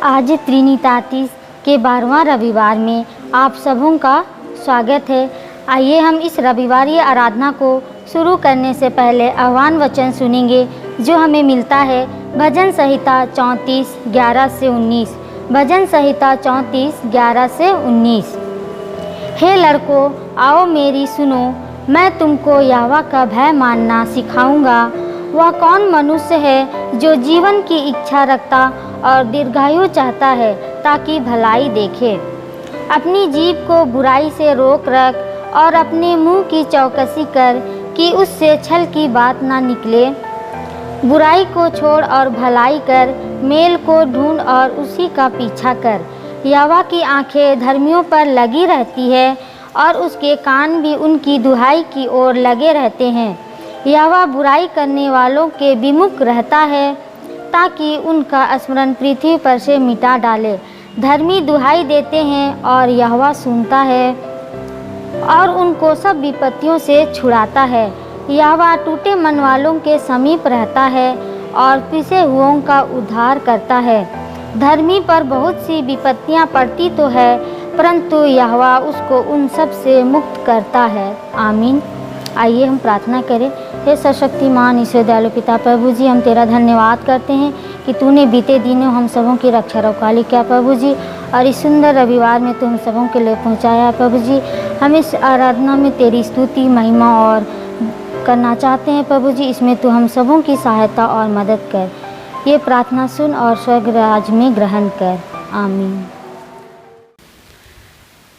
आज त्रिनितातीस के 12वां रविवार में आप सबों का स्वागत है। आइए हम इस रविवारी आराधना को शुरू करने से पहले आह्वान वचन सुनेंगे जो हमें मिलता है भजन संहिता 34 11 से 19। भजन संहिता 34 11 से 19। हे लड़कों, आओ मेरी सुनो, मैं तुमको यहोवा का भय मानना सिखाऊंगा। वह कौन मनुष्य है जो जीवन की इच्छा रखता और दीर्घायु चाहता है ताकि भलाई देखे। अपनी जीभ को बुराई से रोक रख और अपने मुंह की चौकसी कर कि उससे छल की बात ना निकले। बुराई को छोड़ और भलाई कर, मेल को ढूंढ और उसी का पीछा कर। यहोवा की आंखें धर्मियों पर लगी रहती है और उसके कान भी उनकी दुहाई की ओर लगे रहते हैं। यहोवा बुराई करने वालों के विमुख रहता है ताकि उनका स्मरण पृथ्वी पर से मिटा डाले। धर्मी दुहाई देते हैं और यहोवा सुनता है और उनको सब विपत्तियों से छुड़ाता है। यहोवा टूटे मन वालों के समीप रहता है और पिसे हुओं का उद्धार करता है। धर्मी पर बहुत सी विपत्तियां पड़ती तो है, परंतु यहोवा उसको उन सब से मुक्त करता है। आमीन। आइए हम प्रार्थना करें। हे सशक्तिमान ईश्वर दयालु पिता प्रभु जी, हम तेरा धन्यवाद करते हैं कि तूने बीते दिनों हम सबों की रक्षा रखवाली किया प्रभु जी, और इस सुंदर रविवार में तू हम सबों के लिए पहुंचाया प्रभु जी। हम इस आराधना में तेरी स्तुति महिमा और करना चाहते हैं प्रभु जी। इसमें तू हम सबों की सहायता और मदद कर। ये प्रार्थना सुन और स्वर्ग राज में ग्रहण कर। आमीन।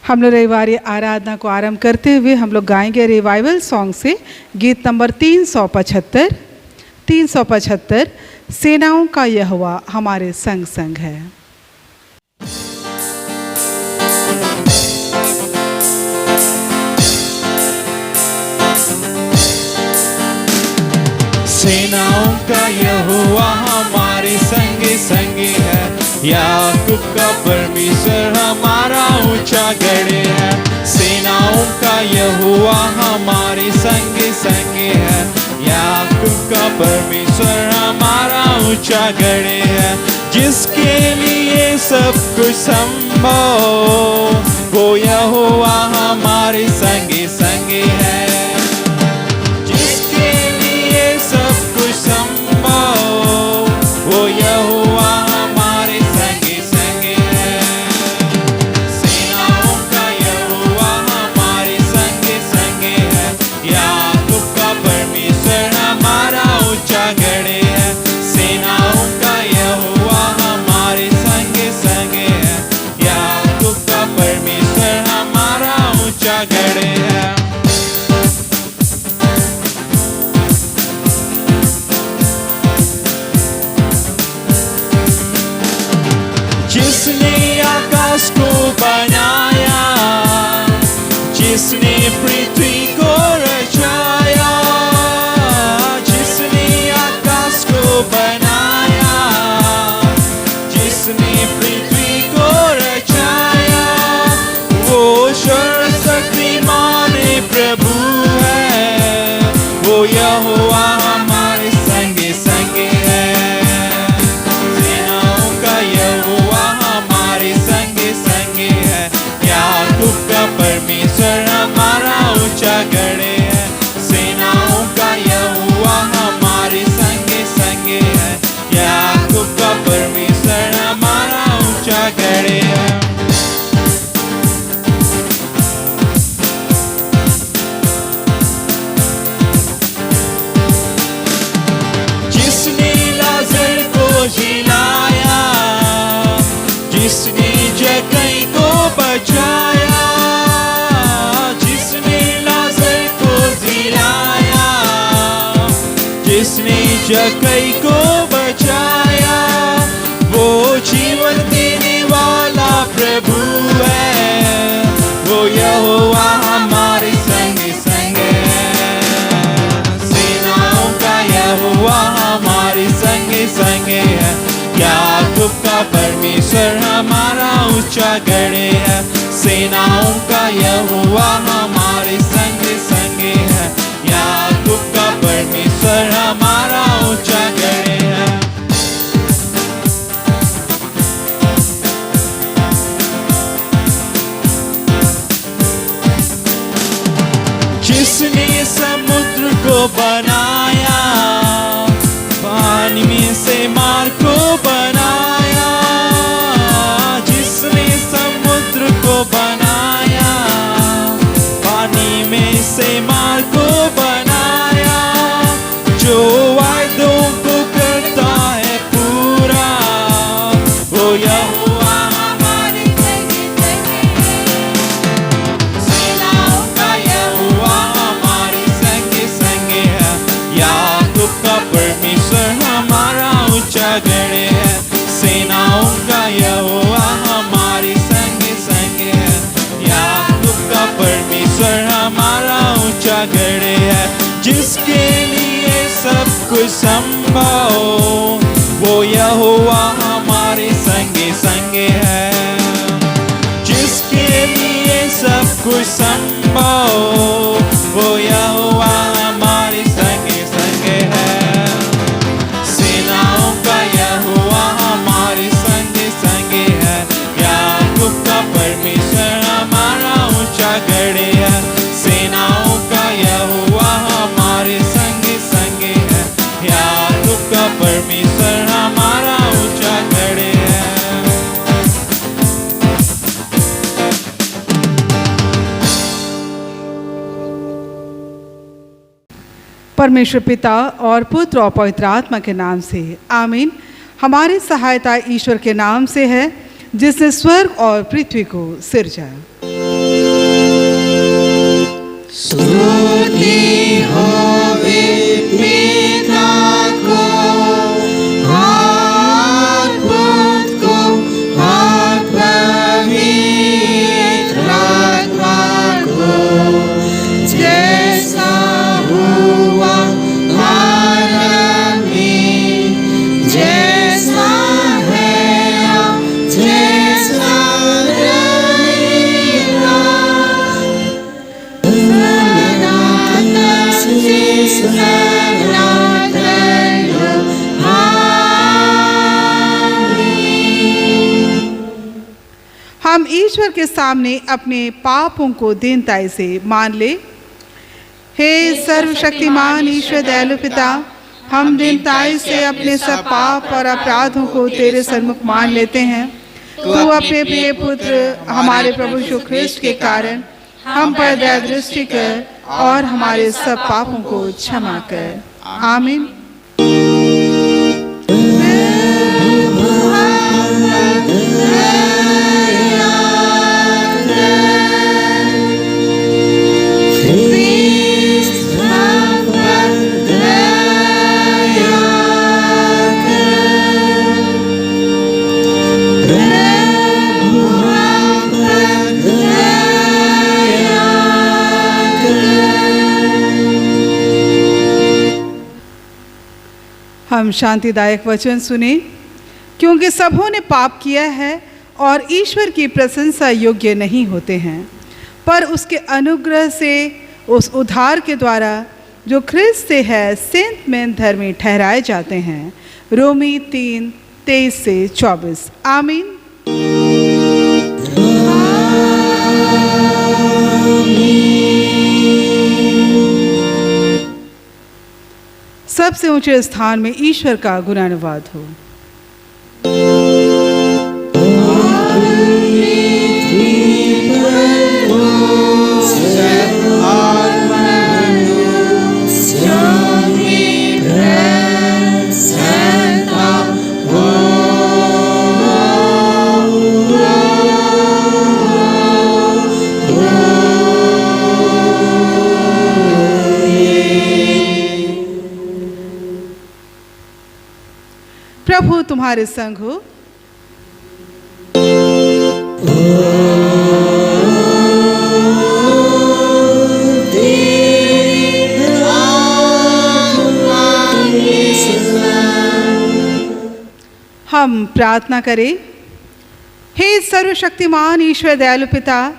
हम लोग रविवारी आराधना को आरंभ करते हुए हम लोग गाएंगे रिवाइवल सॉन्ग से गीत नंबर 375 सेनाओं का यहोवा हमारे संग संग है। सेनाओं का यहोवा हमारे संगे संगे है। याकूब का परमेश्वर हमारा ऊंचा गढ़ है। सेनाओं का यहोवा हमारे संगे संगे है। याकूब का परमेश्वर हमारा ऊंचा गढ़ है। जिसके लिए सब कुछ संभव, वो यहोवा हमारे संगे संगे है। जिसके लिए सब कुछ संभव, वो यहोवा हमारे संगे संगे है। सेनाओं का यहोवा हमारे संगे संगे है। याकूब का परमेश्वर हमारा ऊंचा गढ़ है। सेनाओं का यहोवा हमारे संगे संगे है। याकूब का परमेश्वर हमारा ऊंचा गढ़ है। जिसने आकाश को बनाया, जिसने पृथ्वी को रचाया, जिसने आकाश को बनाया, जिसने पृथ्वी को रचाया, वो सर्वशक्तिमान प्रभु है। वो यहोवा हमारे संगे संगे है। सेनाओं का यहोवा हमारे संगे संगे है। याकूब का परमेश्वर हमारा ऊंचा गढ़ है। सेनाओं का यहोवा हमारे संगे संगे है। याकूब का परमेश्वर हमारा ऊंचा गढ़ है। जिसने लाजर को जिलाया, जिसने जक्कई को बचाया, जिसने लाजर को जिलाया, जिसने जक्कई को बचाया, वो जीवन देने वाला प्रभु है। वो यहोवा हमारे संगे संगे है। सेनाओं का यहोवा हमारे संगे संगे है। याकूब का परमेश्वर हमारा ऊंचा गढ़ है। सेनाओं का यहोवा हमारे संगे संगे है। याकूब का परमेश्वर हमारा ऊंचा गढ़ है। खड़े हैं। सेनाओं का यहोवा हमारे संग संग है। याकूब का परमेश्वर हमारा ऊंचा गढ़ है। जिसके लिए सब कुछ संभव, वो यहोवा हमारे संग संग है। जिसके लिए सब कुछ संभव, वो यहोवा हमारे संग संग है। सेनाओं का यहोवा हमारे संग संग है। याकूब का परमेश्वर हमारा ऊंचा गढ़ है। सेनाओं का यहोवा हमारे संग संग है। याकूब का परमेश्वर हमारा ऊंचा गढ़ है। परमेश्वर पिता और पुत्र और पवित्र आत्मा के नाम से आमीन। हमारी सहायता ईश्वर के नाम से है, जिसने स्वर्ग और पृथ्वी को सिरजा। स्तुति होवे पिता को, और पुत्र को, और पवित्र आत्मा को, जैसा हुआ आरंभ में, जैसा है अब, जैसा रहेगा, हम ईश्वर के सामने अपने पापों को दीनताई से मान ले। हे सर्वशक्तिमान ईश्वर दयालु पिता, हम दीनताई से अपने सब पाप और अपराधों को तेरे सन्मुख मान लेते हैं। तू अपने प्रिय पुत्र हमारे प्रभु यीशु ख्रिस्ट के कारण हम पर दया दृष्टि कर और हमारे सब पापों को क्षमा कर। आमीन। हम शांतिदायक वचन सुने। क्योंकि सबों ने पाप किया है और ईश्वर की प्रशंसा योग्य नहीं होते हैं, पर उसके अनुग्रह से उस उद्धार के द्वारा जो ख्रिस्त से है सेंत में धर्मी ठहराए जाते हैं। रोमी 3:23-24। आमीन। सबसे ऊंचे स्थान में ईश्वर का गुणानुवाद हो। प्रभु तुम्हारे संग हो। हम प्रार्थना करें। हे सर्वशक्तिमान ईश्वर दयालु पिता,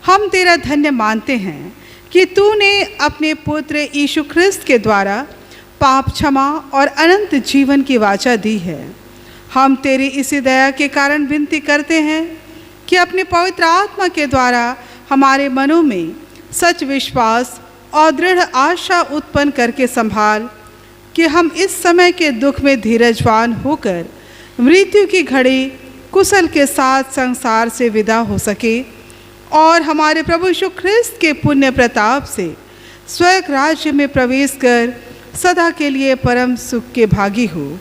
हम तेरा धन्य मानते हैं कि तूने अपने पुत्र यीशु ख्रिस्त के द्वारा पाप क्षमा और अनंत जीवन की वाचा दी है। हम तेरी इसी दया के कारण विनती करते हैं कि अपने पवित्र आत्मा के द्वारा हमारे मनों में सच विश्वास और दृढ़ आशा उत्पन्न करके संभाल कि हम इस समय के दुख में धीरजवान होकर मृत्यु की घड़ी कुशल के साथ संसार से विदा हो सके और हमारे प्रभु यीशु ख्रिस्त के पुण्य प्रताप से स्वर्ग राज्य में प्रवेश कर सदा के लिए परम सुख के भागी हो,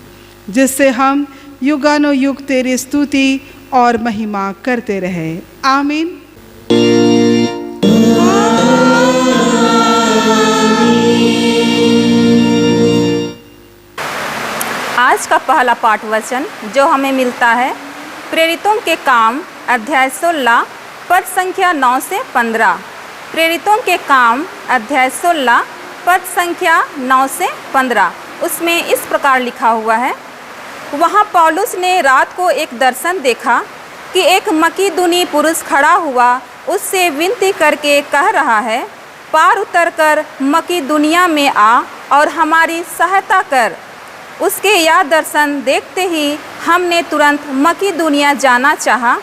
जिससे हम युगानुयुग तेरी स्तुति और महिमा करते रहे। आमीन। आज का पहला पाठ वचन जो हमें मिलता है प्रेरितों के काम अध्याय 16 पद संख्या 9 से 15। प्रेरितों के काम अध्याय 16 पद संख्या 9 से 15। उसमें इस प्रकार लिखा हुआ है, वहाँ पौलुस ने रात को एक दर्शन देखा कि एक मकीदुनी पुरुष खड़ा हुआ उससे विनती करके कह रहा है, पार उतरकर मकीदुनिया में आ और हमारी सहायता कर। उसके यह दर्शन देखते ही हमने तुरंत मकीदुनिया जाना चाहा,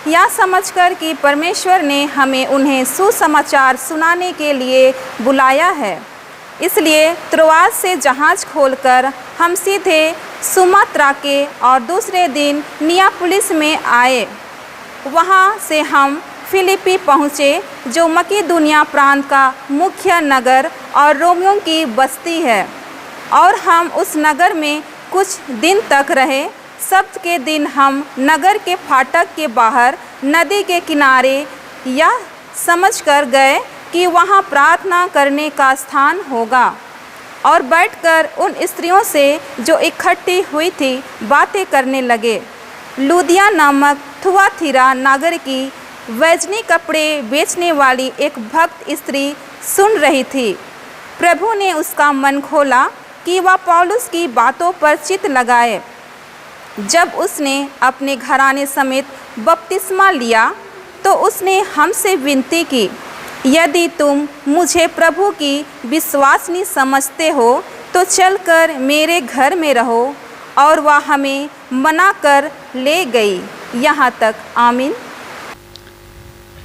यह समझकर कि परमेश्वर ने हमें उन्हें सुसमाचार सुनाने के लिए बुलाया है। इसलिए त्रोआस से जहाज़ खोलकर हम सीधे सुमात्रा के और दूसरे दिन नियापुलिस में आए। वहाँ से हम फिलिपी पहुँचे जो मकीदुनिया प्रांत का मुख्य नगर और रोमियों की बस्ती है, और हम उस नगर में कुछ दिन तक रहे। सब्त के दिन हम नगर के फाटक के बाहर नदी के किनारे यह समझकर गए कि वहाँ प्रार्थना करने का स्थान होगा, और बैठकर उन स्त्रियों से जो इकट्ठी हुई थी बातें करने लगे। लूदिया नामक थुआथीरा नगर की वैजनी कपड़े बेचने वाली एक भक्त स्त्री सुन रही थी। प्रभु ने उसका मन खोला कि वह पौलुस की बातों पर चित्त लगाए। जब उसने अपने घराने समेत बपतिस्मा लिया तो उसने हमसे विनती की, यदि तुम मुझे प्रभु की विश्वासनी समझते हो तो चलकर मेरे घर में रहो, और वह हमें मना कर ले गई। यहाँ तक आमीन।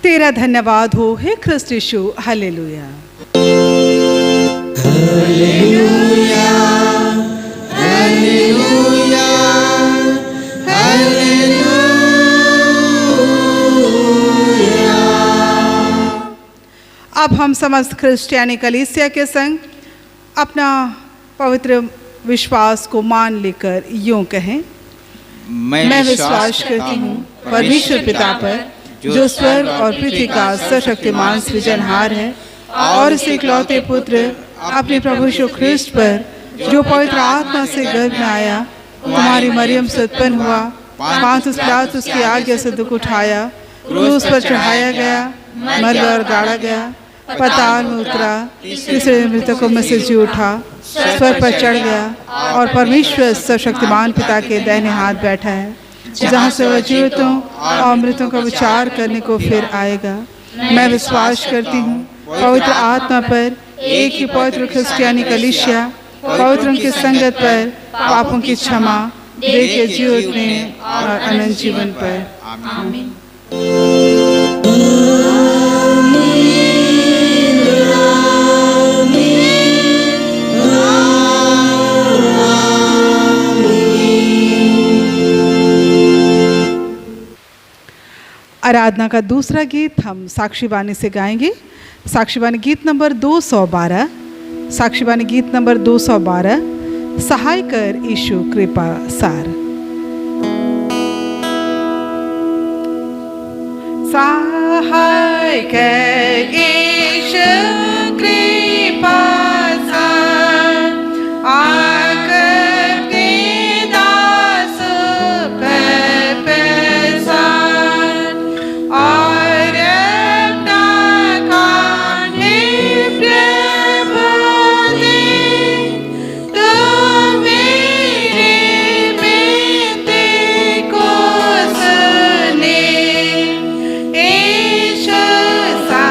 तेरा धन्यवाद हो हे ख्रिस्त यीशु। हालेलुया। Hallelujah, hallelujah, hallelujah. अब हम समस्त क्रिश्चियानी कलीसिया के संग अपना पवित्र विश्वास को मान लेकर यूं कहें, मैं विश्वास करती हूँ परमेश्वर पिता पर, जो स्वर्ग और पृथ्वी का सर्वशक्तिमान सृजनहार है, और इस इकलौते पुत्र अपने प्रभु यीशु ख्रिस्त पर, जो पवित्र आत्मा से गर्भ में आया, तुम्हारी मरियम से उत्पन्न हुआ, पांतुस पिलातुस की आज्ञा से दुख उठाया, क्रूस पर चढ़ाया गया, मर और गाड़ा गया, पाताल में उतरा, तीसरे मृतकों में से जी उठा, स्वर्ग पर चढ़ गया, और परमेश्वर सर्वशक्तिमान पिता के दाहिने हाथ बैठा है, जहाँ से वह जीवितों और मृतों का विचार करने को फिर आएगा। मैं विश्वास करती हूँ पवित्र आत्मा पर, एक ही पवित्र क्रिश्चियानी कलीसिया, पवित्रों की संगत पर, पापों की क्षमा, देह के जी उठने और अनंत जीवन पर। आमीन। आराधना का दूसरा गीत हम साक्षी बानी से गाएंगे। साक्षी बानी गीत नंबर 212। साक्षी बानी गीत नंबर 212, सहाय कर यीशु कृपा सार। सहाय कर यीशु कृपा सार, आकर के दास पर प्रसार, और अपना कान्हे प्रभु दे, तो मेरे बिनती को सुने। यीशु सा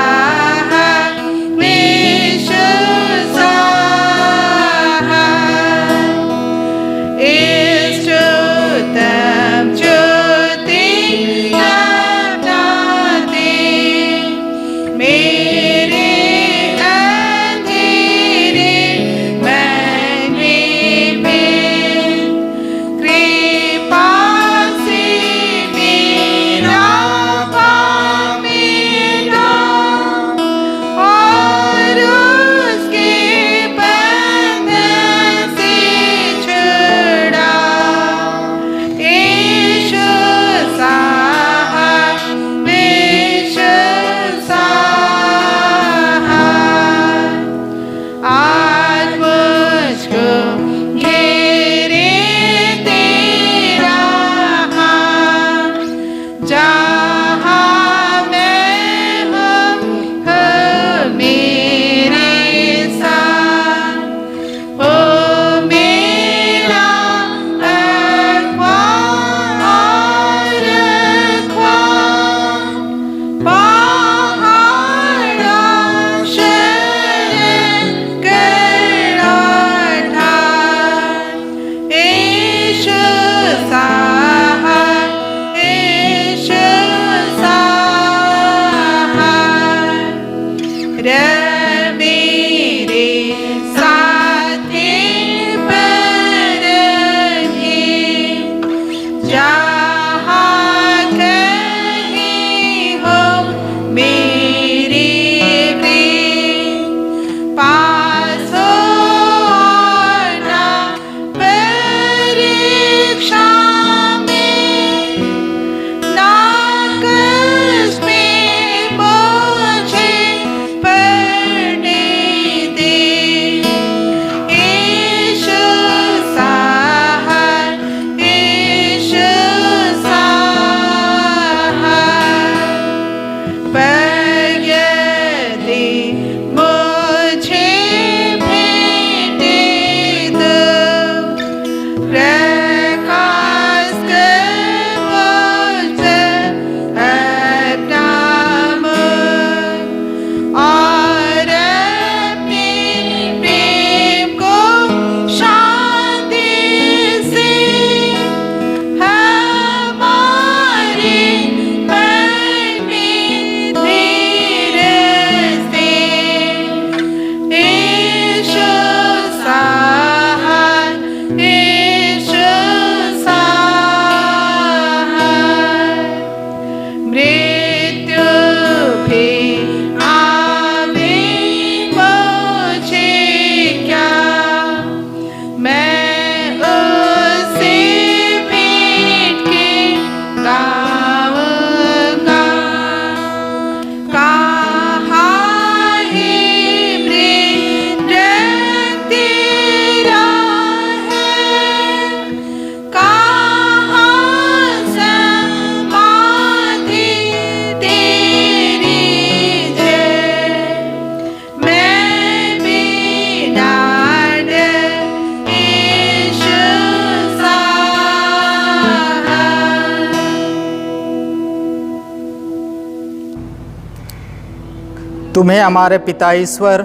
तुम्हें हमारे पिता ईश्वर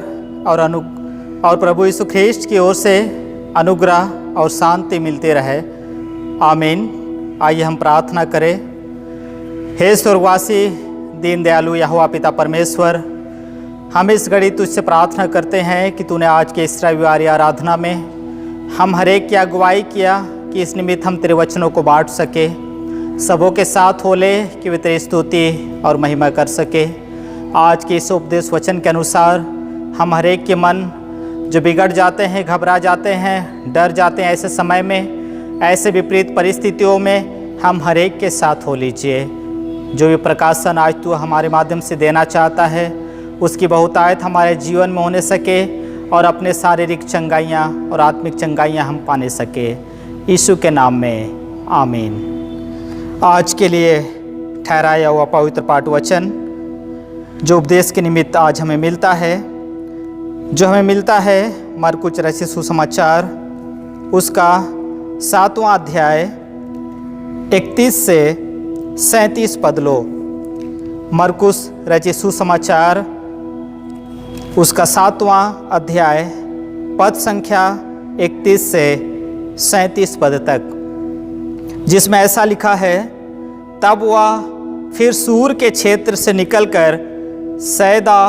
और प्रभु यीशु ख्रीस्ट की ओर से अनुग्रह और शांति मिलती रहे। आमीन। आइए हम प्रार्थना करें। हे स्वर्गवासी दीन दयालु यहोवा पिता परमेश्वर, हम इस घड़ी तुझसे प्रार्थना करते हैं कि तूने आज के इस रविवारी आराधना में हम हर एक की अगुवाई किया कि इस निमित्त हम तेरे वचनों को बांट सके, सबों के साथ हो ले कि वे तेरी स्तुति और महिमा कर सके। आज के इस उपदेश वचन के अनुसार हम हर एक के मन जो बिगड़ जाते हैं, घबरा जाते हैं, डर जाते हैं, ऐसे समय में, ऐसे विपरीत परिस्थितियों में हम हर एक के साथ हो लीजिए। जो भी प्रकाशन आज तू हमारे माध्यम से देना चाहता है उसकी बहुतायत हमारे जीवन में होने सके और अपने शारीरिक चंगाइयाँ और आत्मिक चंगाइयाँ हम पाने सके, यीशु के नाम में आमीन। आज के लिए ठहराया हुआ पवित्र पाठ वचन जो उपदेश के निमित्त आज हमें मिलता है मरकुस रचित सुसमाचार उसका 7वां अध्याय 31 से 37 पद लो। मरकुस रचित सुसमाचार उसका 7वां अध्याय पद संख्या 31 से 37 पद तक, जिसमें ऐसा लिखा है, तब वह फिर सूर के क्षेत्र से निकलकर सैदा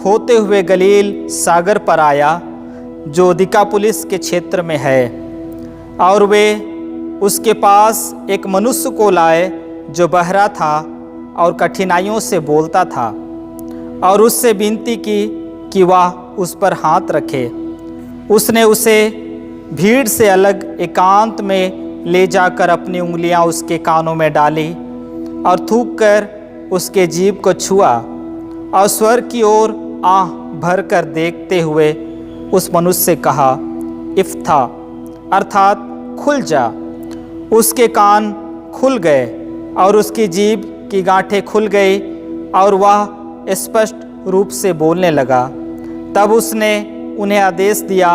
होते हुए गलील सागर पर आया जो दिकापुलिस के क्षेत्र में है, और वे उसके पास एक मनुष्य को लाए जो बहरा था और कठिनाइयों से बोलता था, और उससे विनती की कि वह उस पर हाथ रखे। उसने उसे भीड़ से अलग एकांत में ले जाकर अपनी उंगलियां उसके कानों में डाली और थूककर उसके जीभ को छुआ और स्वर की ओर आँख भर कर देखते हुए उस मनुष्य से कहा, इफ्था अर्थात खुल जा। उसके कान खुल गए और उसकी जीभ की गांठें खुल गई और वह स्पष्ट रूप से बोलने लगा। तब उसने उन्हें आदेश दिया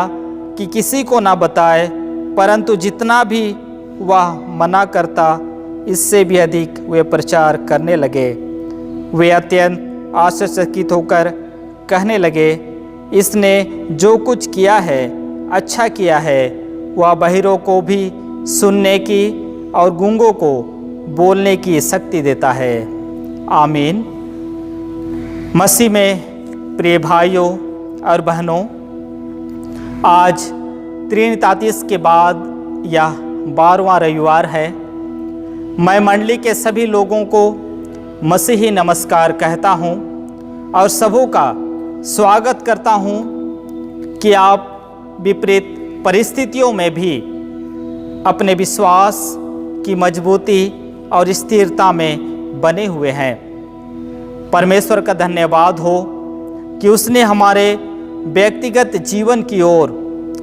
कि किसी को ना बताए, परंतु जितना भी वह मना करता इससे भी अधिक वे प्रचार करने लगे। वे अत्यंत आश्चर्यचकित होकर कहने लगे, इसने जो कुछ किया है अच्छा किया है। वह बहिरों को भी सुनने की और गूंगों को बोलने की शक्ति देता है। आमीन। मसीह में प्रिय भाइयों और बहनों, आज त्रिनितातीस के बाद यह 12वां रविवार है। मैं मंडली के सभी लोगों को मसीही नमस्कार कहता हूँ और सबों का स्वागत करता हूँ कि आप विपरीत परिस्थितियों में भी अपने विश्वास की मजबूती और स्थिरता में बने हुए हैं। परमेश्वर का धन्यवाद हो कि उसने हमारे व्यक्तिगत जीवन की ओर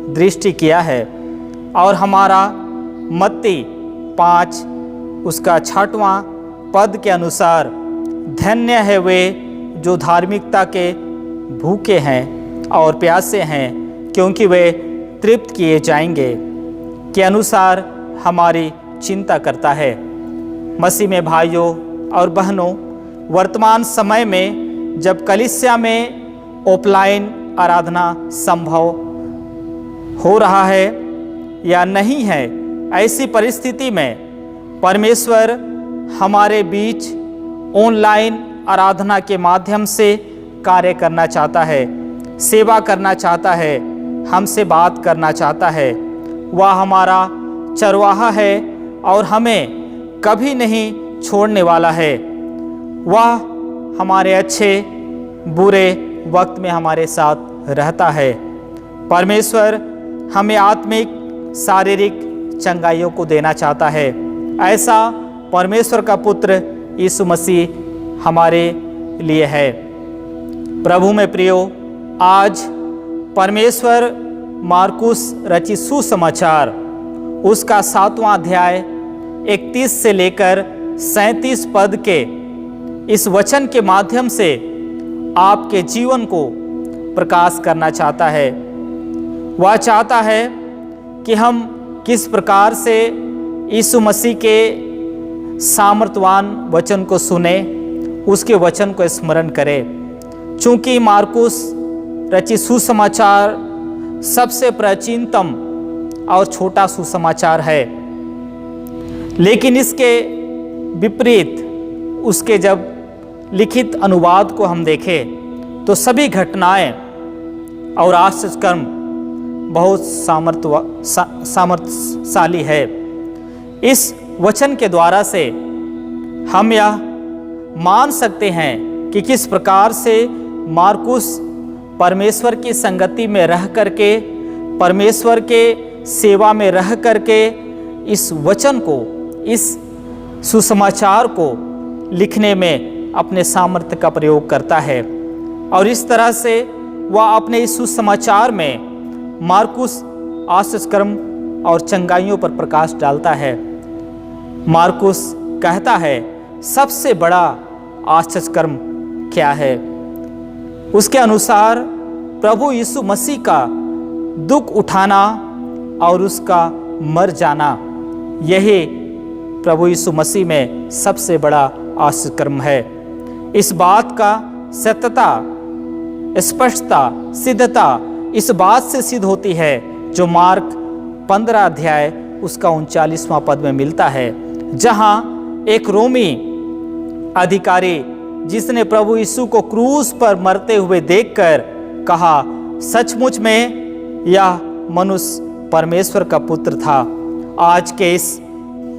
दृष्टि किया है और हमारा मत्ती 5 उसका 6वां पद के अनुसार, धन्य है वे जो धार्मिकता के भूखे हैं और प्यासे हैं, क्योंकि वे तृप्त किए जाएंगे, के अनुसार हमारी चिंता करता है। मसीह में भाइयों और बहनों, वर्तमान समय में जब कलीसिया में ऑफलाइन आराधना संभव हो रहा है या नहीं है, ऐसी परिस्थिति में परमेश्वर हमारे बीच ऑनलाइन आराधना के माध्यम से कार्य करना चाहता है, सेवा करना चाहता है, हमसे बात करना चाहता है। वह हमारा चरवाहा है और हमें कभी नहीं छोड़ने वाला है। वह हमारे अच्छे बुरे वक्त में हमारे साथ रहता है। परमेश्वर हमें आत्मिक शारीरिक चंगाइयों को देना चाहता है। ऐसा परमेश्वर का पुत्र यीशु मसीह हमारे लिए है। प्रभु में प्रियो, आज परमेश्वर मरकुस रचित सुसमाचार उसका 7वां अध्याय 31 से लेकर 37 पद के इस वचन के माध्यम से आपके जीवन को प्रकाश करना चाहता है। वह चाहता है कि हम किस प्रकार से यीशु मसीह के सामर्थवान वचन को सुने, उसके वचन को स्मरण करें। चूंकि मार्कुस रचित सुसमाचार सबसे प्राचीनतम और छोटा सुसमाचार है, लेकिन इसके विपरीत उसके जब लिखित अनुवाद को हम देखें तो सभी घटनाएं और आश्चर्यकर्म बहुत सामर्थ्यशाली है। इस वचन के द्वारा से हम यह मान सकते हैं कि किस प्रकार से मार्कुस परमेश्वर की संगति में रह करके, परमेश्वर के सेवा में रह करके इस वचन को, इस सुसमाचार को लिखने में अपने सामर्थ्य का प्रयोग करता है। और इस तरह से वह अपने इस सुसमाचार में मार्कुस आश्चर्यकर्म और चंगाइयों पर प्रकाश डालता है। मार्कुस कहता है सबसे बड़ा आश्चर्यकर्म क्या है। उसके अनुसार प्रभु यीशु मसीह का दुख उठाना और उसका मर जाना, यही प्रभु यीशु मसीह में सबसे बड़ा आश्चर्यकर्म है। इस बात का सत्यता, स्पष्टता, सिद्धता इस बात से सिद्ध होती है जो मार्क 15 अध्याय उसका 39वां पद में मिलता है, जहां एक रोमी अधिकारी जिसने प्रभु यीशु को क्रूस पर मरते हुए देखकर कहा, सचमुच में यह मनुष्य परमेश्वर का पुत्र था। आज के इस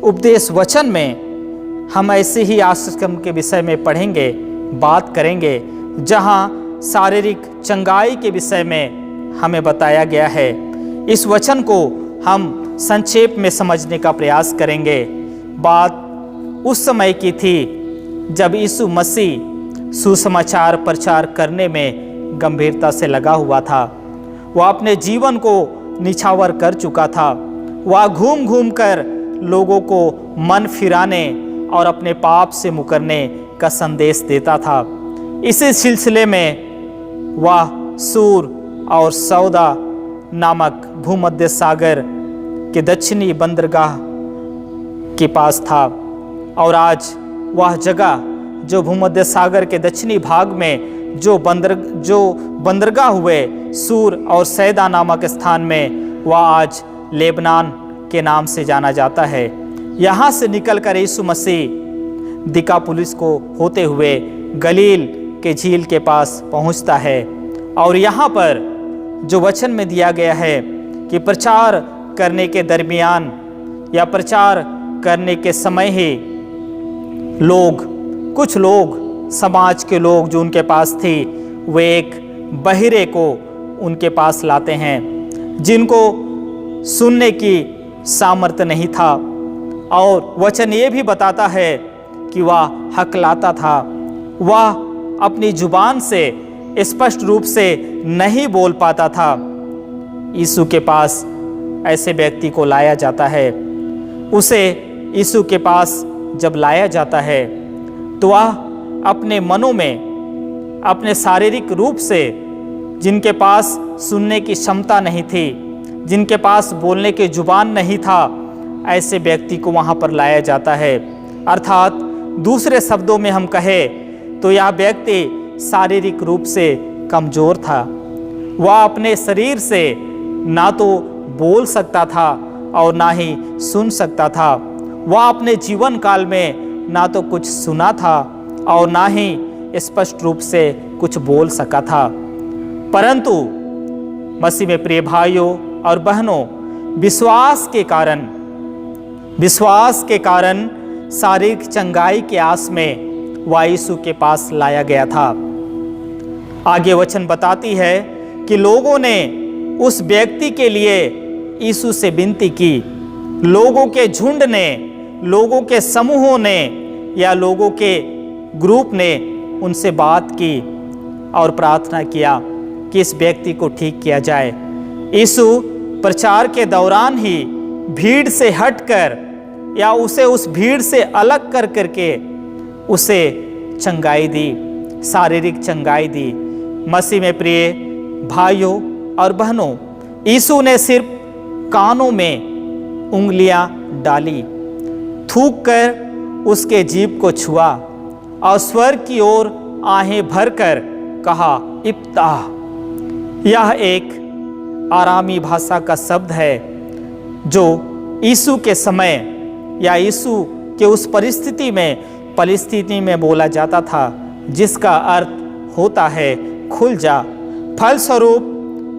उपदेश वचन में हम ऐसे ही आश्चर्यकर्म के विषय में पढ़ेंगे, बात करेंगे, जहां शारीरिक चंगाई के विषय में हमें बताया गया है। इस वचन को हम संक्षेप में समझने का प्रयास करेंगे। बात उस समय की थी जब यीशु मसीह सुसमाचार प्रचार करने में गंभीरता से लगा हुआ था। वह अपने जीवन को निछावर कर चुका था। वह घूम घूम कर लोगों को मन फिराने और अपने पाप से मुकरने का संदेश देता था। इसी सिलसिले में वह सूर और सौदा नामक भूमध्य सागर के दक्षिणी बंदरगाह के पास था। और आज वह जगह जो भूमध्य सागर के दक्षिणी भाग में जो बंदरगाह हुए सूर और सैदा नामक स्थान में, वह आज लेबनान के नाम से जाना जाता है। यहाँ से निकलकर यीशु मसीह दिकापुलिस को होते हुए गलील के झील के पास पहुँचता है। और यहाँ पर जो वचन में दिया गया है कि प्रचार करने के दरमियान या प्रचार करने के समय ही कुछ लोग समाज के लोग जो उनके पास थे, वे एक बहिरे को उनके पास लाते हैं जिनको सुनने की सामर्थ्य नहीं था। और वचन ये भी बताता है कि वह हकलाता था। वह अपनी जुबान से स्पष्ट रूप से नहीं बोल पाता था। यीशु के पास ऐसे व्यक्ति को लाया जाता है। उसे यीशु के पास जब लाया जाता है तो वह अपने मनों में, अपने शारीरिक रूप से जिनके पास सुनने की क्षमता नहीं थी, जिनके पास बोलने की जुबान नहीं था, ऐसे व्यक्ति को वहाँ पर लाया जाता है। अर्थात दूसरे शब्दों में हम कहें तो यह व्यक्ति शारीरिक रूप से कमज़ोर था। वह अपने शरीर से ना तो बोल सकता था और ना ही सुन सकता था। वह अपने जीवन काल में ना तो कुछ सुना था और ना ही स्पष्ट रूप से कुछ बोल सका था। परंतु मसीह में प्रिय भाइयों और बहनों, विश्वास के कारण शारीरिक चंगाई के आस में वह यीशु के पास लाया गया था। आगे वचन बताती है कि लोगों ने उस व्यक्ति के लिए यीशु से विनती की। लोगों के झुंड ने, लोगों के समूहों ने या लोगों के ग्रुप ने उनसे बात की और प्रार्थना किया कि इस व्यक्ति को ठीक किया जाए। यीशु प्रचार के दौरान ही भीड़ से हटकर या उसे उस भीड़ से अलग कर करके उसे चंगाई दी, शारीरिक चंगाई दी। मसीह में प्रिय भाइयों और बहनों, यीशु ने सिर्फ कानों में उंगलियां डाली, थूक कर उसके जीभ को छुआ और स्वर्ग की ओर आहें भरकर कहा इफ्ताह। यह एक आरामी भाषा का शब्द है जो यीशु के समय या यीशु के उस परिस्थिति में बोला जाता था, जिसका अर्थ होता है खुल जा। फलस्वरूप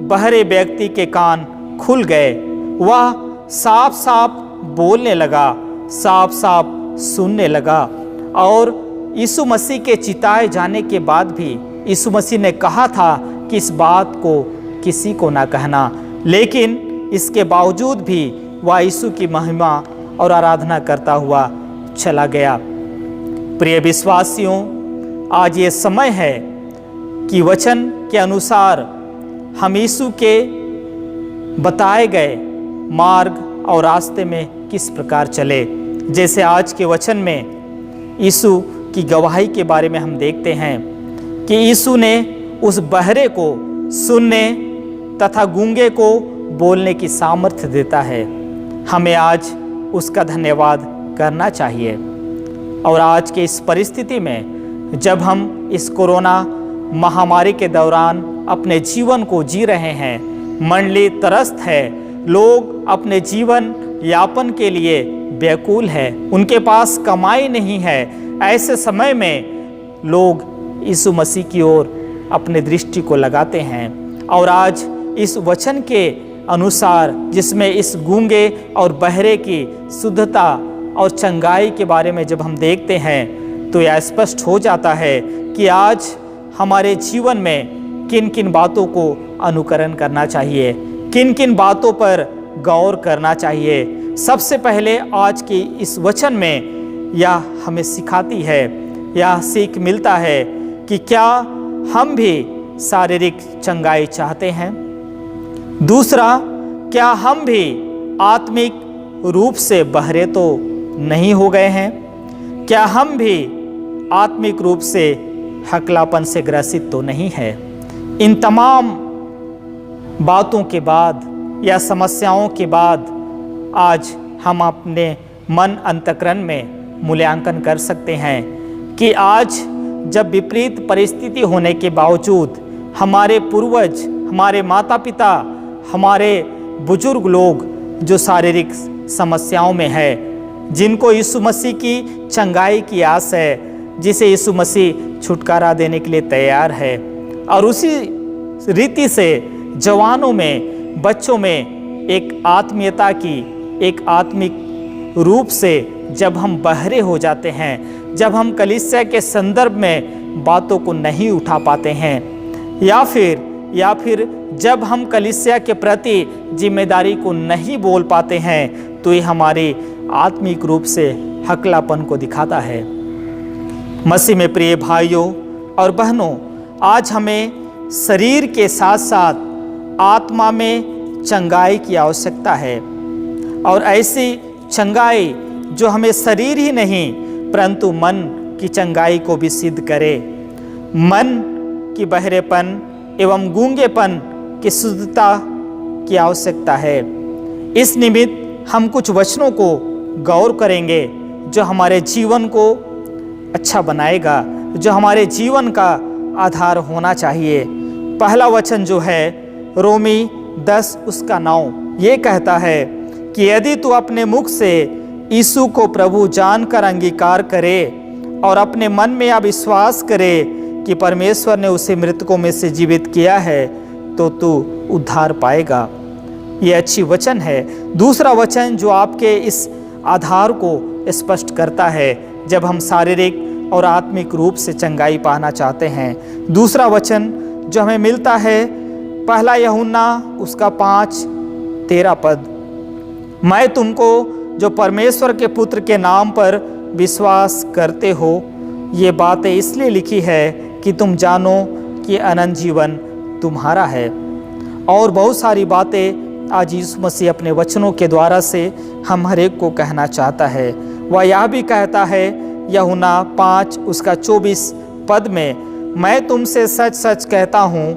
बहरे व्यक्ति के कान खुल गए, वह साफ साफ बोलने लगा, साफ साफ सुनने लगा। और यीशु मसीह के चिताए जाने के बाद भी यीशु मसीह ने कहा था कि इस बात को किसी को ना कहना, लेकिन इसके बावजूद भी वह यीशु की महिमा और आराधना करता हुआ चला गया। प्रिय विश्वासियों, आज ये समय है कि वचन के अनुसार हम यीशु के बताए गए मार्ग और रास्ते में किस प्रकार चले। जैसे आज के वचन में यीशु की गवाही के बारे में हम देखते हैं कि यीशु ने उस बहरे को सुनने तथा गूंगे को बोलने की सामर्थ्य देता है। हमें आज उसका धन्यवाद करना चाहिए। और आज के इस परिस्थिति में जब हम इस कोरोना महामारी के दौरान अपने जीवन को जी रहे हैं, मंडली त्रस्त है, लोग अपने जीवन यापन के लिए व्याकुल है, उनके पास कमाई नहीं है, ऐसे समय में लोग यीशु मसीह की ओर अपने दृष्टि को लगाते हैं। और आज इस वचन के अनुसार जिसमें इस गूंगे और बहरे की शुद्धता और चंगाई के बारे में जब हम देखते हैं तो यह स्पष्ट हो जाता है कि आज हमारे जीवन में किन किन बातों को अनुकरण करना चाहिए, किन किन बातों पर गौर करना चाहिए। सबसे पहले आज की इस वचन में यह हमें सिखाती है, यह सीख मिलता है कि क्या हम भी शारीरिक चंगाई चाहते हैं। दूसरा, क्या हम भी आत्मिक रूप से बहरे तो नहीं हो गए हैं? क्या हम भी आत्मिक रूप से हकलापन से ग्रसित तो नहीं है? इन तमाम बातों के बाद या समस्याओं के बाद आज हम अपने मन अंतःकरण में मूल्यांकन कर सकते हैं कि आज जब विपरीत परिस्थिति होने के बावजूद हमारे पूर्वज, हमारे माता पिता, हमारे बुजुर्ग लोग जो शारीरिक समस्याओं में है, जिनको यीशु मसीह की चंगाई की आस है, जिसे यीशु मसीह छुटकारा देने के लिए तैयार है, और उसी रीति से जवानों में, बच्चों में एक आत्मीयता की, एक आत्मिक रूप से जब हम बहरे हो जाते हैं, जब हम कलीसिया के संदर्भ में बातों को नहीं उठा पाते हैं, या फिर जब हम कलीसिया के प्रति जिम्मेदारी को नहीं बोल पाते हैं, तो ये हमारी आत्मिक रूप से हकलापन को दिखाता है। मसीह में प्रिय भाइयों और बहनों, आज हमें शरीर के साथ साथ आत्मा में चंगाई की आवश्यकता है, और ऐसी चंगाई जो हमें शरीर ही नहीं परंतु मन की चंगाई को भी सिद्ध करे। मन की बहरेपन एवं गूंगेपन की शुद्धता की आवश्यकता है। इस निमित्त हम कुछ वचनों को गौर करेंगे जो हमारे जीवन को अच्छा बनाएगा, जो हमारे जीवन का आधार होना चाहिए। पहला वचन जो है रोमी 10 उसका 9 ये कहता है कि यदि तू अपने मुख से यीशु को प्रभु जानकर अंगीकार करे और अपने मन में यह विश्वास करे कि परमेश्वर ने उसे मृतकों में से जीवित किया है, तो तू उद्धार पाएगा। ये अच्छी वचन है। दूसरा वचन जो आपके इस आधार को स्पष्ट करता है जब हम शारीरिक और आत्मिक रूप से चंगाई पाना चाहते हैं। दूसरा वचन जो हमें मिलता है पहला यूहन्ना उसका 5:13 पद, मैं तुमको जो परमेश्वर के पुत्र के नाम पर विश्वास करते हो ये बातें इसलिए लिखी है कि तुम जानो कि अनंत जीवन तुम्हारा है। और बहुत सारी बातें आज यीशु मसीह अपने वचनों के द्वारा से हम हर एक को कहना चाहता है। वह यह भी कहता है यूहन्ना 5 उसका 24 पद में, मैं तुमसे सच सच कहता हूँ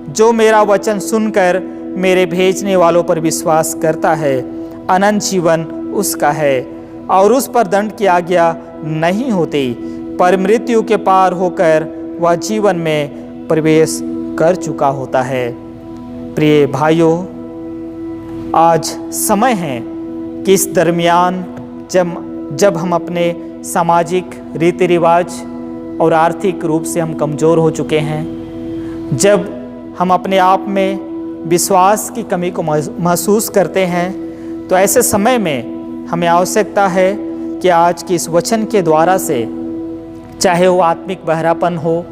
जो मेरा वचन सुनकर मेरे भेजने वालों पर विश्वास करता है अनंत जीवन उसका है और उस पर दंड की आज्ञा नहीं होती, पर मृत्यु के पार होकर वह जीवन में प्रवेश कर चुका होता है। प्रिय भाइयों, आज समय है कि इस दरमियान जब हम अपने सामाजिक रीति रिवाज और आर्थिक रूप से हम कमज़ोर हो चुके हैं, जब हम अपने आप में विश्वास की कमी को महसूस करते हैं, तो ऐसे समय में हमें आवश्यकता है कि आज की इस वचन के द्वारा से, चाहे वो आत्मिक बहरापन हो,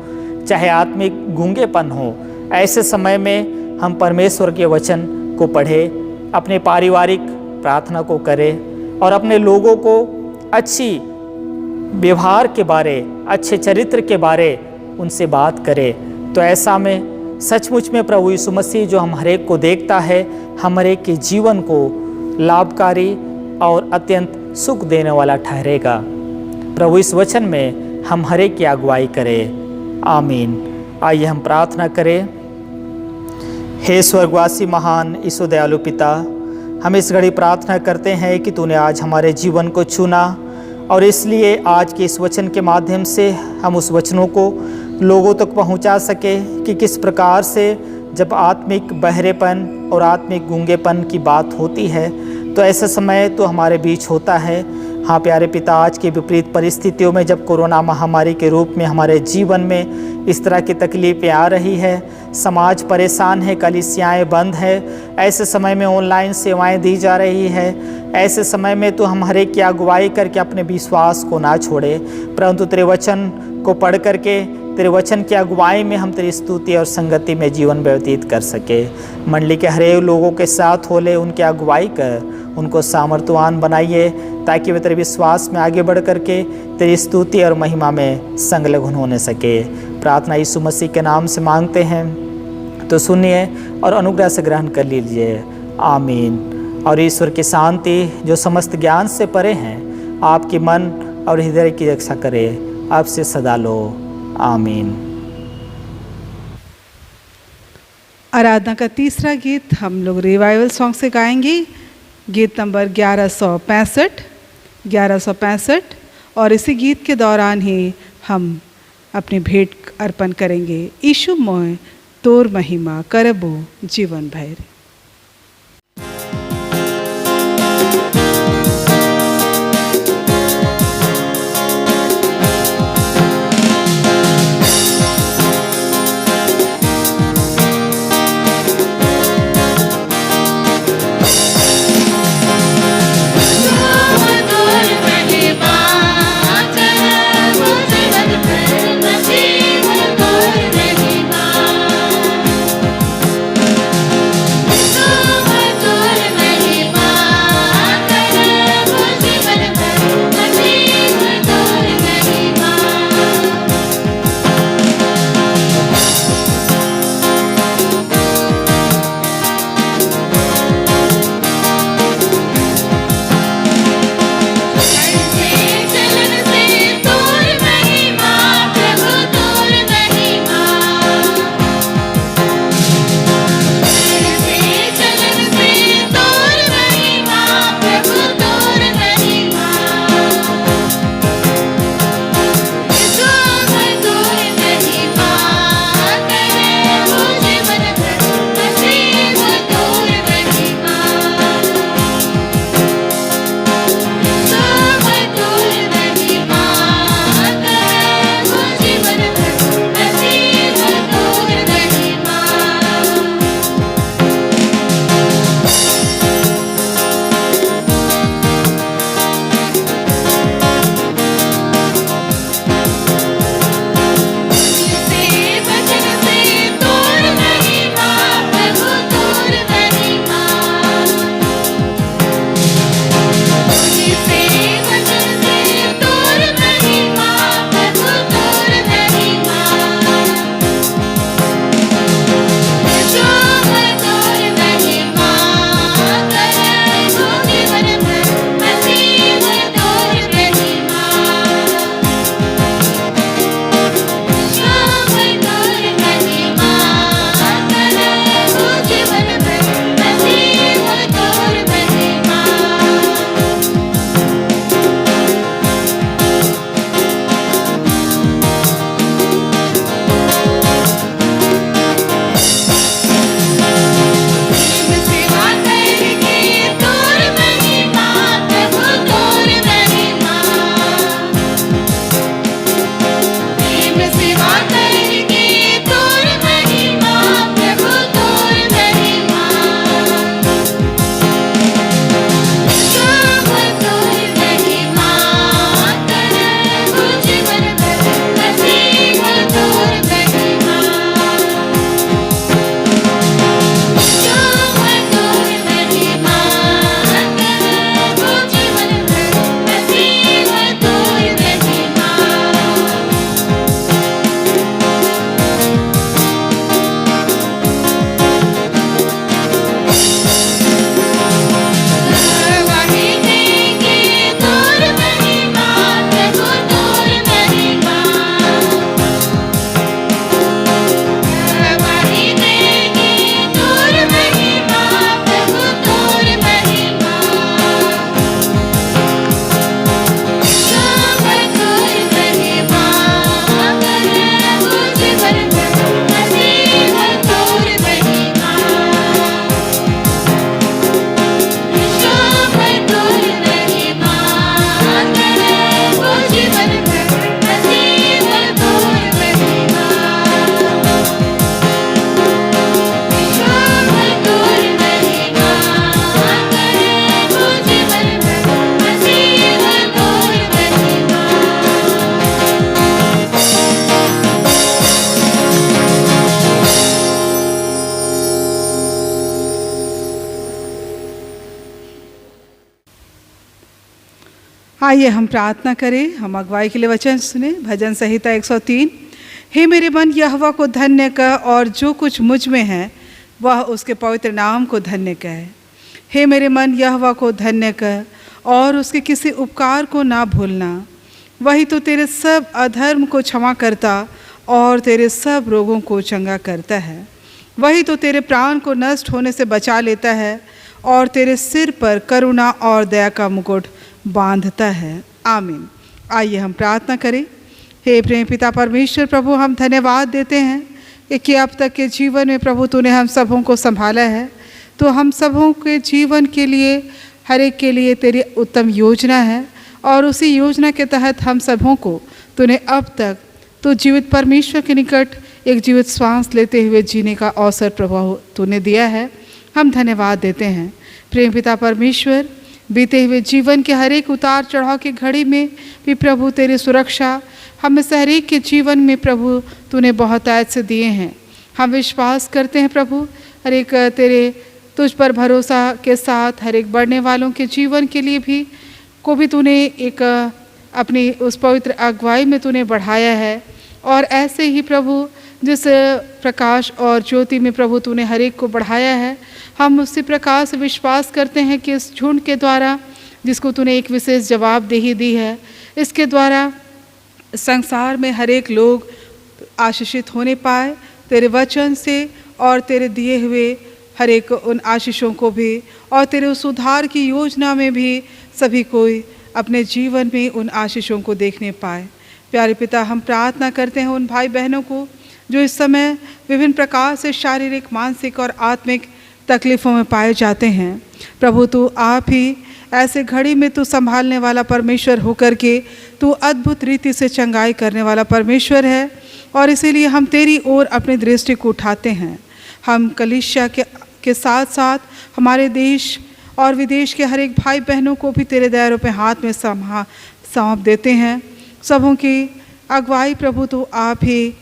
चाहे आत्मिक गूंगेपन हो, ऐसे समय में हम परमेश्वर के वचन को पढ़ें, अपने पारिवारिक प्रार्थना को करें और अपने लोगों को अच्छी व्यवहार के बारे, अच्छे चरित्र के बारे उनसे बात करें। तो ऐसा में सचमुच में प्रभु यीशु मसीह जो हम हर एक को देखता है, हम हर एक के जीवन को लाभकारी और अत्यंत सुख देने वाला ठहरेगा। प्रभु इस वचन में हम हर एक की अगुवाई करें। आमीन। आइए हम प्रार्थना करें। हे स्वर्गवासी महान ईश्वर दयालु पिता, हम इस घड़ी प्रार्थना करते हैं कि तूने आज हमारे जीवन को चुना और इसलिए आज के इस वचन के माध्यम से हम उस वचनों को लोगों तक पहुंचा सके कि किस प्रकार से जब आत्मिक बहरेपन और आत्मिक गूंगेपन की बात होती है तो ऐसा समय तो हमारे बीच होता है। हाँ प्यारे पिता, आज की विपरीत परिस्थितियों में जब कोरोना महामारी के रूप में हमारे जीवन में इस तरह की तकलीफ़ें आ रही है, समाज परेशान है, कलीसियाएँ बंद है, ऐसे समय में ऑनलाइन सेवाएं दी जा रही है, ऐसे समय में तो हम हर एक की अगुवाई करके अपने विश्वास को ना छोड़े, परंतु तेरे वचन को पढ़ करके तेरे वचन की अगुवाई में हम तेरी स्तुति और संगति में जीवन व्यतीत कर सके। मंडली के हरे लोगों के साथ हो ले, उनकी अगुवाई कर, उनको सामर्थ्यवान बनाइए ताकि वे तेरे विश्वास में आगे बढ़ करके तेरी स्तुति और महिमा में संलग्न होने सके। प्रार्थना यीशु मसीह के नाम से मांगते हैं, तो सुनिए और अनुग्रह से ग्रहण कर लीजिए। आमीन। और ईश्वर की शांति जो समस्त ज्ञान से परे हैं, आपके मन और हृदय की रक्षा करे, आपसे सदा लो। आमीन। आराधना का तीसरा गीत हम लोग रिवाइवल सॉन्ग से गाएंगे, गीत नंबर 1165। और इसी गीत के दौरान ही हम अपनी भेंट अर्पण करेंगे। यीशु मोय तोर महिमा करबो जीवन भर। Thank you. आइए हम प्रार्थना करें। हम अगुवाई के लिए वचन सुने। भजन संहिता 103। हे मेरे मन यहोवा को धन्य कर और जो कुछ मुझ में है वह उसके पवित्र नाम को धन्य कहे। हे मेरे मन यहोवा को धन्य कर और उसके किसी उपकार को ना भूलना। वही तो तेरे सब अधर्म को क्षमा करता और तेरे सब रोगों को चंगा करता है। वही तो तेरे प्राण को नष्ट होने से बचा लेता है और तेरे सिर पर करुणा और दया का मुकुट बांधता है। आमीन। आइए हम प्रार्थना करें। हे प्रेम पिता परमेश्वर, प्रभु हम धन्यवाद देते हैं कि अब तक के जीवन में प्रभु तूने हम सबों को संभाला है। तो हम सबों के जीवन के लिए, हर एक के लिए तेरी उत्तम योजना है और उसी योजना के तहत हम सबों को तूने अब तक तो जीवित परमेश्वर के निकट एक जीवित श्वास लेते हुए जीने का अवसर प्रभु तूने दिया है। हम धन्यवाद देते हैं प्रेम पिता परमेश्वर। बीते हुए जीवन के हर एक उतार चढ़ाव की घड़ी में भी प्रभु तेरी सुरक्षा हमें से हर एक के जीवन में प्रभु तूने बहुत आयत से दिए हैं। हम विश्वास करते हैं प्रभु हर एक तेरे तुझ पर भरोसा के साथ हर एक बढ़ने वालों के जीवन के लिए भी को भी तूने एक अपनी उस पवित्र अगुवाई में तूने बढ़ाया है। और ऐसे ही प्रभु जिस प्रकाश और ज्योति में प्रभु तूने हर एक को बढ़ाया है, हम उसी प्रकार से विश्वास करते हैं कि इस झुंड के द्वारा जिसको तूने एक विशेष जवाबदेही दी है, इसके द्वारा संसार में हर एक लोग आशीषित होने पाए तेरे वचन से और तेरे दिए हुए हर एक उन आशीषों को भी, और तेरे उस उद्धार की योजना में भी सभी कोई अपने जीवन में उन आशीषों को देखने पाए। प्यारे पिता, हम प्रार्थना करते हैं उन भाई बहनों को जो इस समय विभिन्न प्रकार से शारीरिक, मानसिक और आत्मिक तकलीफ़ों में पाए जाते हैं। प्रभु तू आप ही ऐसे घड़ी में तू संभालने वाला परमेश्वर होकर के तू अद्भुत रीति से चंगाई करने वाला परमेश्वर है, और इसीलिए हम तेरी ओर अपनी दृष्टि को उठाते हैं। हम कलीसिया के साथ साथ हमारे देश और विदेश के हर एक भाई बहनों को भी तेरे दया रूपे हाथ में सौंप देते हैं। सबों की अगुवाई प्रभु तू आप ही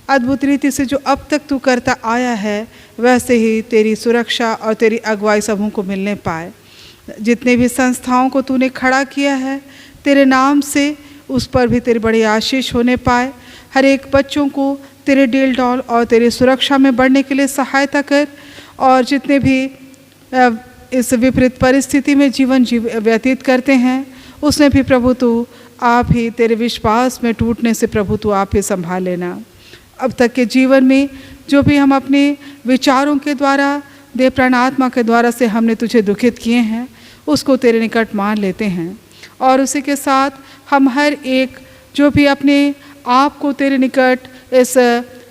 अद्भुत रीति से जो अब तक तू करता आया है, वैसे ही तेरी सुरक्षा और तेरी अगुवाई सबों को मिलने पाए। जितने भी संस्थाओं को तूने खड़ा किया है तेरे नाम से, उस पर भी तेरे बड़े आशीष होने पाए। हर एक बच्चों को तेरे डेल डॉल और तेरी सुरक्षा में बढ़ने के लिए सहायता कर, और जितने भी इस विपरीत परिस्थिति में जीवन व्यतीत करते हैं, उसमें भी प्रभु तू आप ही तेरे विश्वास में टूटने से प्रभु तू आप ही संभाल लेना। अब तक के जीवन में जो भी हम अपने विचारों के द्वारा, देह प्राण आत्मा के द्वारा से हमने तुझे दुखित किए हैं, उसको तेरे निकट मान लेते हैं। और उसी के साथ हम हर एक जो भी अपने आप को तेरे निकट इस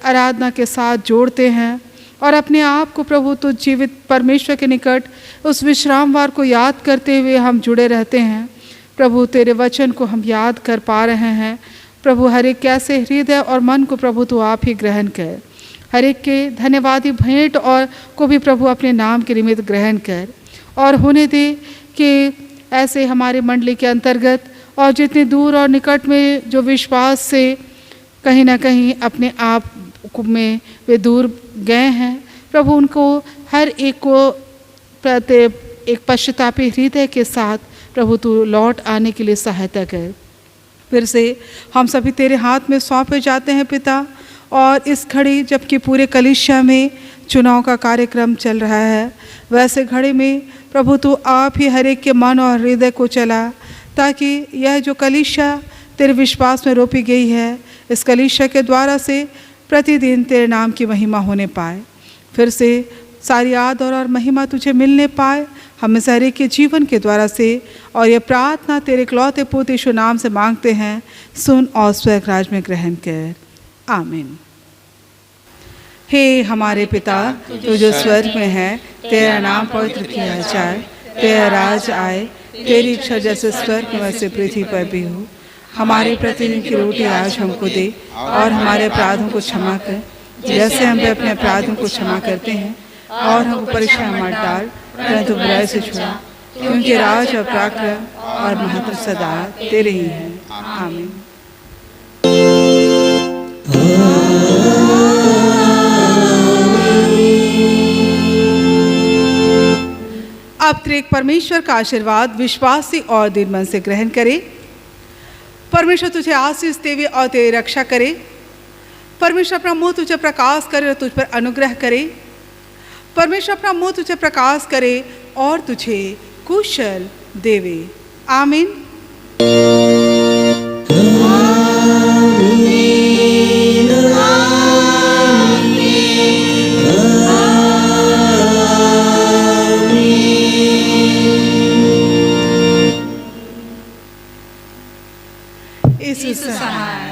आराधना के साथ जोड़ते हैं और अपने आप को प्रभु तो जीवित परमेश्वर के निकट उस विश्रामवार को याद करते हुए हम जुड़े रहते हैं। प्रभु तेरे वचन को हम याद कर पा रहे हैं। प्रभु हर एक कैसे हृदय और मन को प्रभु तो आप ही ग्रहण कर। हर एक के धन्यवादी भेंट और को भी प्रभु अपने नाम के निमित्त ग्रहण कर, और होने दे कि ऐसे हमारे मंडली के अंतर्गत और जितने दूर और निकट में जो विश्वास से कहीं ना कहीं अपने आप में वे दूर गए हैं, प्रभु उनको हर एक को एक पश्चातापी हृदय के साथ प्रभु तू लौट आने के लिए सहायता कर। फिर से हम सभी तेरे हाथ में सौंपे जाते हैं पिता, और इस घड़ी जबकि पूरे कलीसिया में चुनाव का कार्यक्रम चल रहा है, वैसे घड़ी में प्रभु तू आप ही हर एक के मन और हृदय को चला, ताकि यह जो कलीसिया तेरे विश्वास में रोपी गई है, इस कलीसिया के द्वारा से प्रतिदिन तेरे नाम की महिमा होने पाए। फिर से सारी आदर और महिमा तुझे मिलने पाए हमें सारे के जीवन के द्वारा से, और ये प्रार्थना तेरे इकलौते पुत्र यीशु नाम से मांगते हैं। सुन और स्वर्ग राज में ग्रहण कर। आमीन। हे हमारे पिता, तू जो स्वर्ग में है, तेरा नाम पवित्र किया जाए, तेरा राज आए, तेरी इच्छा जैसे स्वर्ग में वैसे पृथ्वी पर भी हो। हमारे प्रतिदिन की रोटी आज हमको दे, और हमारे अपराधों को क्षमा कर जैसे हम भी अपने अपराधों को क्षमा करते हैं, और हमको परीक्षा में मत डाल परंतु बुराई से छुड़ा, क्योंकि राज और पराक्रम और महत्व सदा तेरे ही हैं। आमीन। अब त्रिएक परमेश्वर का आशीर्वाद विश्वासी और दृढ़ मन से ग्रहण करें। परमेश्वर तुझे आशीष देवे और तेरी रक्षा करे। परमेश्वर अपना मुंह तुझे प्रकाश करे और तुझ पर अनुग्रह करे। परमेश्वर अपना मुंह तुझे प्रकाश करे और तुझे कुशल देवे। आमीन। यीशु सहाय,